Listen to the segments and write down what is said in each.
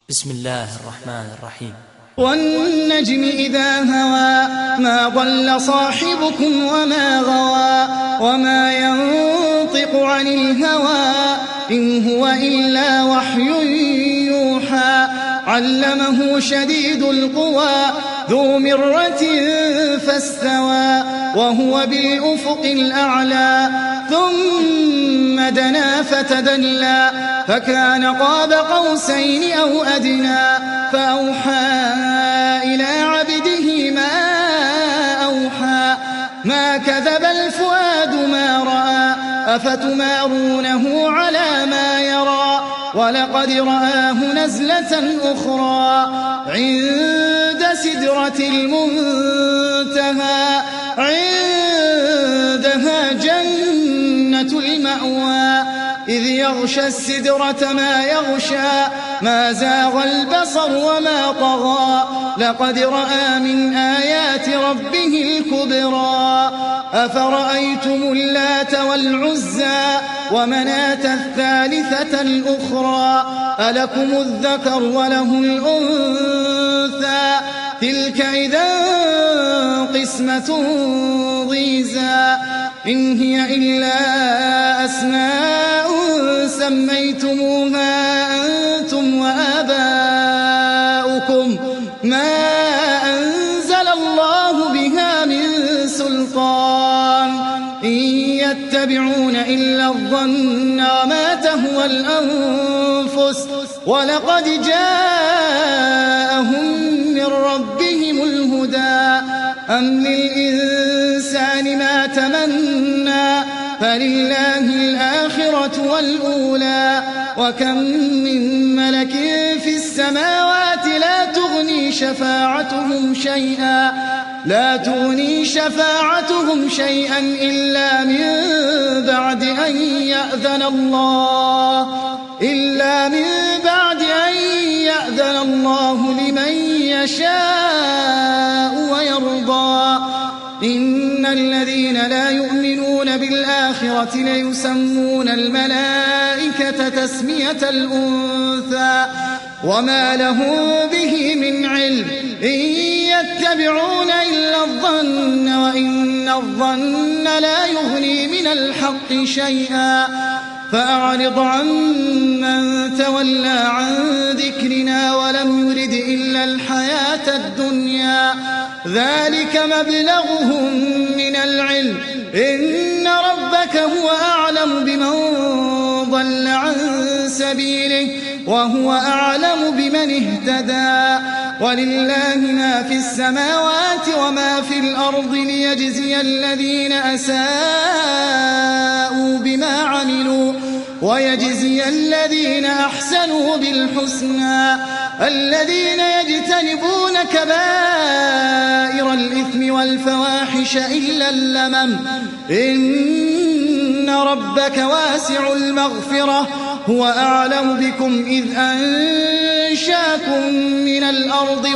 بسم الله الرحمن الرحيم. والنجم إذا هوى ما ضل صاحبكم وما غوى وما ينطق عن الهوى إن هو إلا وحي يوحى علمه شديد القوى ذو مرة فاستوى وهو بالأفق الأعلى ثم دنا فتدلى فكان قاب قوسين أو أدنى فأوحى إلى عبده ما أوحى ما كذب الفؤاد ما رأى أفتمارونه على ما يرى ولقد رآه نزلة أخرى عند سدرة المنتهى عندها جنة المأوى إذ يغشى السدرة ما يغشى ما زاغ البصر وما طغى لقد رأى من آيات ربه الكبرى أفرأيتم اللات والعزى ومناة الثالثة الأخرى ألكم الذكر وله الأنثى تلك إذا قسمة ضيزى إن هي إلا أسماء سميتموها أنتم وآباؤكم ما أنزل الله بها من سلطان إن يتبعون إلا الظن وما تهوى الأنفس ولقد جاءهم من ربهم الهدى أم للإنسان ما تمنى فلله الآخرة والأولى وكم من ملك في السماوات لا تغني شفاعتهم شيئا إلا من بعد أن يأذن الله لمن يشاء ويرضى إن الذين لا يؤمنون بالآخرة ليسمون الملائكة تسمية الأنثى وما لهم به من علم إن يتبعون إلا الظن وإن الظن لا يغني من الحق شيئا فأعرض عن من تولى عن ذكرنا ولم يرد إلا الحياة الدنيا ذلك مبلغهم من العلم إن ربك هو أعلم بمن ضل عن سبيله وهو أعلم بمن اهتدى ولله ما في السماوات وما في الأرض ليجزي الذين أساءوا بما عملوا ويجزي الذين أحسنوا بالحسنى الذين يجتنبون كبائر الإثم والفواحش إلا اللمم إن ربك واسع المغفرة هو أعلم بكم إذ أنشاكم من الأرض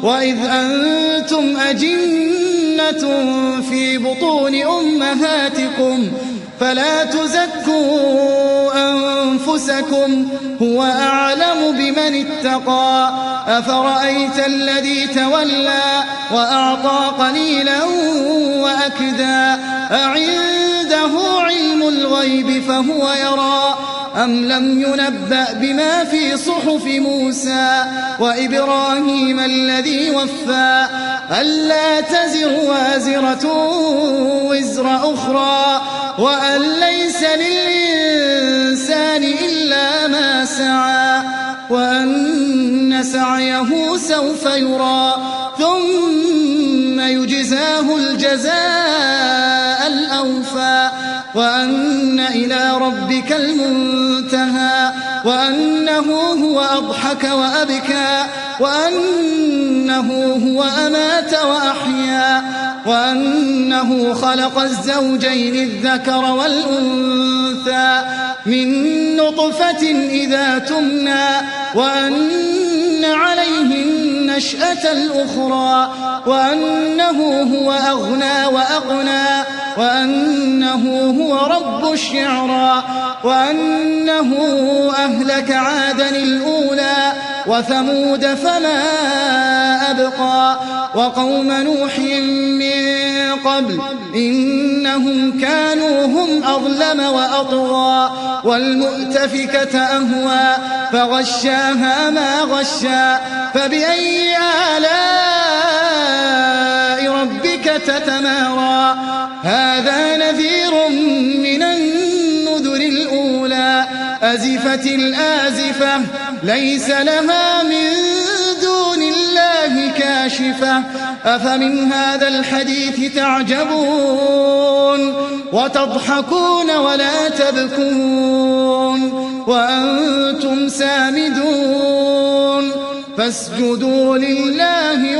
وإذ أنتم أجنة في بطون أمهاتكم فلا تزكوا أنفسكم هو أعلم بمن اتقى أفرأيت الذي تولى وأعطى قليلا وأكدى أعنده علم الغيب فهو يرى أم لم ينبأ بما في صحف موسى وإبراهيم الذي وفى ألا تزر وازرة وزر أخرى وأن ليس للإنسان إلا ما سعى وأن سعيه سوف يرى ثم يجزاه الجزاء الأوفى وأن إلى ربك المنتهى وأنه هو أضحك وأبكى وأنه هو أمات وأحيا وأنه خلق الزوجين الذكر والأنثى من نطفة إذا تمنى وأن عليه النشأة الأخرى وأنه هو أغنى وأقنى وأنه هو رب الشعرى وأنه أهلك عادا الأولى وثمود فما أبقى وقوم نوح من قبل إنهم كانوا هم أظلم وأطغى والمؤتفكة أهوى فغشاها ما غشى فبأي آلاء ربك تتمارى هذا نذير من النذر الأولى أزفت الآزفة ليس لها من دون الله كاشفة أفمن هذا الحديث تعجبون وتضحكون ولا تبكون وأنتم سامدون فاسجدوا لله